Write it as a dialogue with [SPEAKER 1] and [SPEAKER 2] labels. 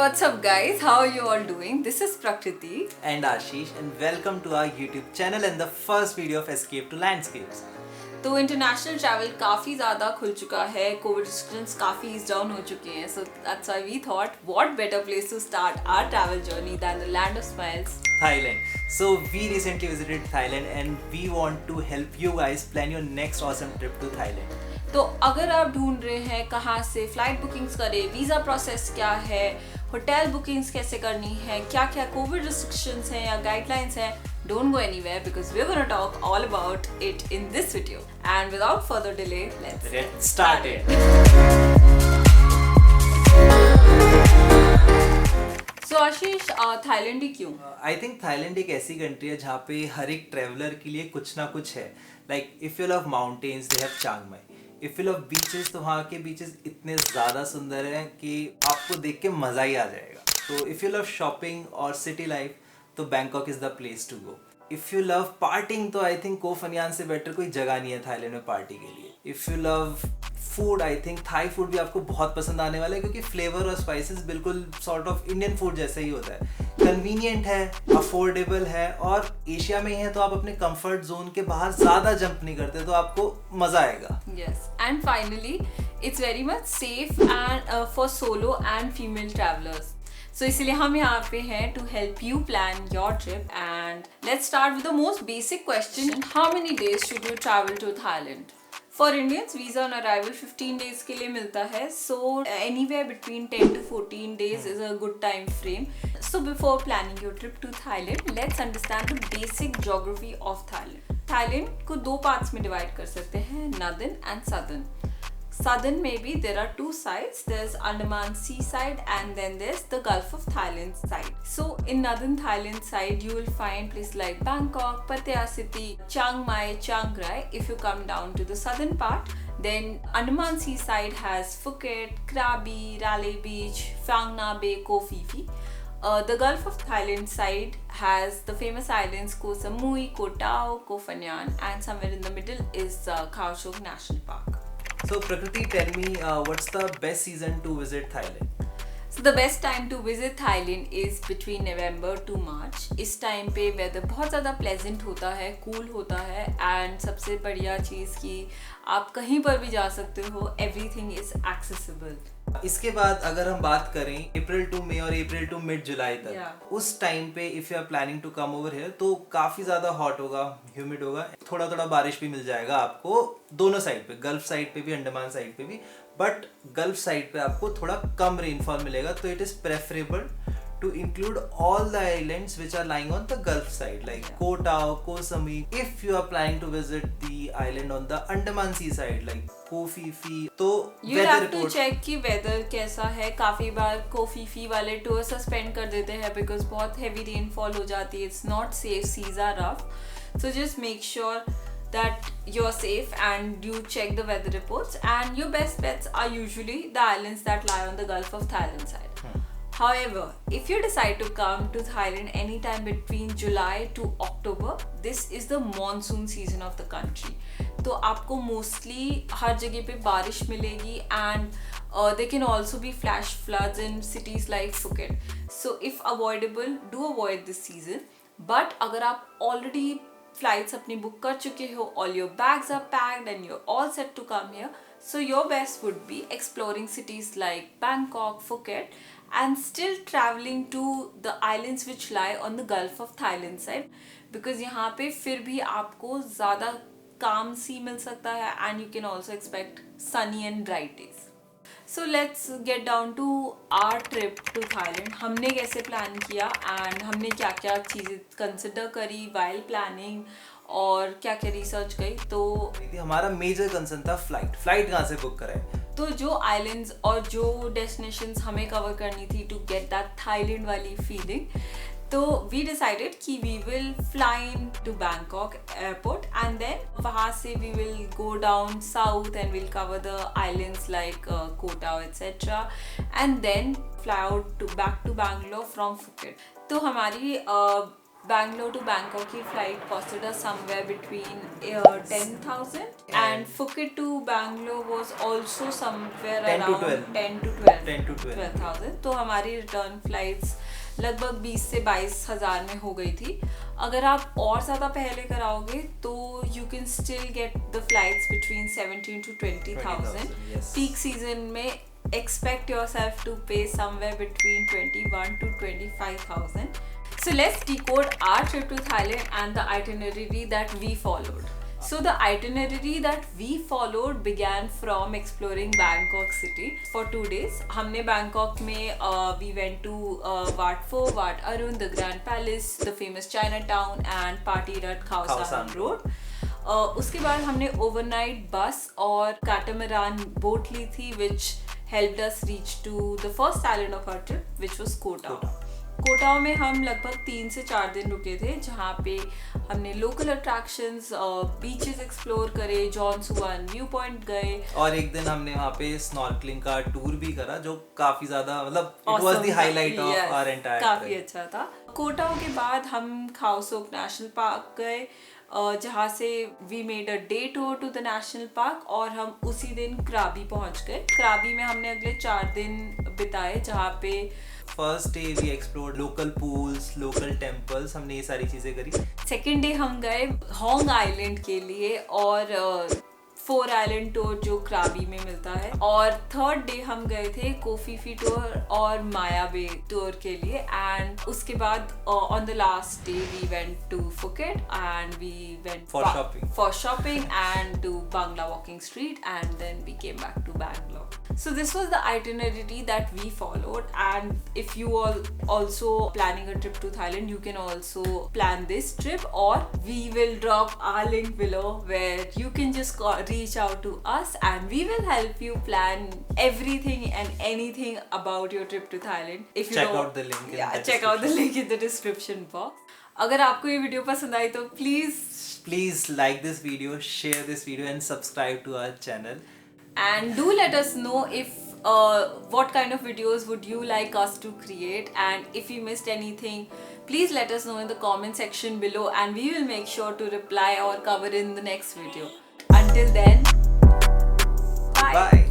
[SPEAKER 1] what's up guys? How are you all doing? This is Prakriti
[SPEAKER 2] and Ashish and welcome to our YouTube channel and the first video of Escape to Landscapes.
[SPEAKER 1] तो international travel काफ़ी ज़्यादा खुल चुका है, Covid restrictions काफ़ी ease down हो चुके हैं, so that's why we thought what better place to start our travel journey than the land of smiles,
[SPEAKER 2] Thailand. So we recently visited Thailand and we want to help you guys plan your next awesome trip to Thailand.
[SPEAKER 1] तो अगर आप ढूंढ रहे हैं कहाँ से flight bookings करें, visa process क्या है, होटल बुकिंग्स कैसे करनी है, क्या क्या कोविड रिस्ट्रिक्शंस हैं या गाइडलाइंस हैं, don't go anywhere because we're going to talk all about it in this video. And without further delay, let's
[SPEAKER 2] get started.
[SPEAKER 1] So Ashish, Thailand ही क्यों?
[SPEAKER 2] I think Thailand एक ऐसी कंट्री है जहाँ पे हर एक ट्रेवलर के लिए कुछ ना कुछ है. Like if you love mountains, they have Chiang Mai. If you love beaches, तो वहाँ के beaches इतने ज़्यादा सुंदर हैं कि आपको देख के मज़ा ही आ जाएगा. तो if you love shopping और city life, तो Bangkok is the place to go. If you love partying तो आई थिंक को फनियान से बेटर कोई जगह नहीं है थाईलैंड में पार्टी के लिए. If you love food, I think Thai food भी आपको बहुत पसंद आने वाला है क्योंकि फ्लेवर और स्पाइसेस बिल्कुल सॉर्ट ऑफ इंडियन फूड जैसा ही होता है. कन्वीनियंट है, अफोर्डेबल है और एशिया में ही है तो आप अपने कंफर्ट जोन के बाहर ज़्यादा जंप नहीं करते तो आपको मज़ा आएगा.
[SPEAKER 1] Yes, and finally, it's very much safe and for solo and female travelers. So इसलिए हम यहाँ पे हैं to help you plan your trip, and let's start with the most basic question: how many days should you travel to Thailand? For Indians, visa on arrival 15 days के लिए मिलता है, so anywhere between 10 to 14 days is a good time frame. So before planning your trip to Thailand, let's understand the basic geography of Thailand. Thailand को दो parts में divide कर सकते हैं, northern and southern. Southern maybe there are two sides. There's Andaman Sea side and then there's the Gulf of Thailand side. So in northern Thailand side you will find places like Bangkok, Pattaya City, Chiang Mai, Chiang Rai. If you come down to the southern part, then Andaman Sea side has Phuket, Krabi, Railay Beach, Phang Nga Bay, Koh Phi Phi. The Gulf of Thailand side has the famous islands Koh Samui, Koh Tao, Koh Phangan, and somewhere in the middle is Khao Chok National Park.
[SPEAKER 2] So Prakriti, tell me what's the best season to visit Thailand?
[SPEAKER 1] So the best time to visit Thailand is between November to March. इस time पे weather बहुत ज़्यादा pleasant होता है, cool होता है, and सबसे बढ़िया चीज़ कि आप कहीं पर भी जा सकते हो, एवरीथिंग इज एक्सेसिबल.
[SPEAKER 2] इसके बाद अगर हम बात करें अप्रैल टू मई और अप्रैल टू मिड जुलाई तक, उस टाइम पे if you are planning to come over here तो काफ़ी ज़्यादा हॉट होगा, ह्यूमिड होगा, थोड़ा थोड़ा बारिश भी मिल जाएगा आपको दोनों साइड पे, गल्फ साइड पे भी, अंडमान साइड पे भी. बट गल्फ साइड पे आपको थोड़ा कम रेनफॉल मिलेगा, तो it is preferable to include all the islands which are lying on the Gulf side like Koh Tao, Koh Samui. If you are planning to visit the island on the Andaman Sea side like Koh Phi Phi, तो
[SPEAKER 1] you have to check कि weather कैसा है. काफ़ी बार Koh Phi Phi वाले tour suspend कर देते हैं because बहुत heavy rainfall हो जाती है. It's not safe, seas are rough, so just make sure that you're safe and you check the weather reports, and your best bets are usually the islands that lie on the Gulf of Thailand side. However, if you decide to come to Thailand anytime between July to October, this is the monsoon season of the country. तो आपको mostly हर जगह पे बारिश मिलेगी, and there can also be flash floods in cities like Phuket. So if avoidable, do avoid this season. But अगर आप already flights अपनी book कर चुके हो, all your bags are packed and you're all set to come here, so your best would be exploring cities like Bangkok, Phuket, and still traveling to the islands which lie on the Gulf of Thailand side, because यहाँ पे फिर भी आपको ज़्यादा calm sea मिल सकता है, and you can also expect sunny and bright days. So let's get down to our trip to Thailand. हमने कैसे प्लान किया and हमने क्या क्या चीज़ें कंसिडर करी while planning और क्या क्या रिसर्च करी. तो
[SPEAKER 2] हमारा मेजर कंसर्न था फ्लाइट कहाँ से बुक कराएं.
[SPEAKER 1] तो जो आइलैंड्स और जो डेस्टिनेशंस हमें कवर करनी थी टू गेट दैट थाईलैंड वाली फीलिंग, तो वी डिसाइडेड कि we will fly in to Bangkok airport, and then वहाँ से we will go down south and will cover the islands like Koh Tao etcetera, and then fly out to back to Bangalore from Phuket. तो हमारी Bangalore to Bangkok की flight costed us somewhere between 10,000 and Phuket to Bangalore was also somewhere
[SPEAKER 2] 10 to
[SPEAKER 1] around
[SPEAKER 2] 12.
[SPEAKER 1] 10 to 12
[SPEAKER 2] 10 to 12.
[SPEAKER 1] 12,000. तो हमारी return flights लगभग 20 से 22,000 में हो गई थी. अगर आप और ज़्यादा पहले कराओगे तो you can still get the flights between 17 to 20,000.
[SPEAKER 2] yes.
[SPEAKER 1] Peak season में expect yourself to pay somewhere between 21 to 25,000. So let's decode our trip to Thailand and the itinerary that we followed. So the itinerary that we followed began from exploring Bangkok city for 2 days. हमने Bangkok में we went to Wat Pho, Wat Arun, the Grand Palace, the famous Chinatown and partied at Khao San Road. उसके बाद हमने overnight bus और catamaran boat ली थी which helped us reach to the first island of our trip which was Koh Tao. कोटाओ में हम लगभग 3 से 4 दिन रुके थे जहाँ पे हमने लोकल अट्रैक्शंस बीचेस एक्सप्लोर करे, जॉन सुवान व्यू पॉइंट गए
[SPEAKER 2] और एक दिन हमने वहाँ पे स्नॉर्कलिंग का टूर भी करा जो काफी ज्यादा मतलब it was the highlight of our entire
[SPEAKER 1] काफी अच्छा था. कोटाओ के बाद हम खाओ सोक नेशनल पार्क गए जहाँ से we made a day tour to the national park और हम उसी दिन क्राबी पहुँच गए. क्राबी में हमने अगले 4 दिन बिताए जहाँ पे
[SPEAKER 2] first day we explored local pools, local temples, हमने ये सारी चीजें करी.
[SPEAKER 1] सेकेंड डे हम गए होंग आइलैंड के लिए और 4 आइलैंड टूर जो क्राबी में मिलता है और थर्ड डे हम गए थे कोफीफी टूर और माया बे टूर के लिए एंड उसके बाद on the last day we went to Phuket and we went for shopping and to Bangla walking street and then we came back to Bangalore. So this was the itinerary that we followed and if you all also planning a trip to Thailand you can also plan this trip or we will drop our link below where you can just reach out to us and we will help you plan everything and anything about your trip to Thailand. If you
[SPEAKER 2] check out the link in the
[SPEAKER 1] check out the link in the description box. अगर आपको ये video पसंद आई तो please
[SPEAKER 2] like this video, share this video and subscribe to our channel.
[SPEAKER 1] And do let us know if what kind of videos would you like us to create and if you missed anything please let us know in the comment section below and we will make sure to reply or cover in the next video. Until then, bye.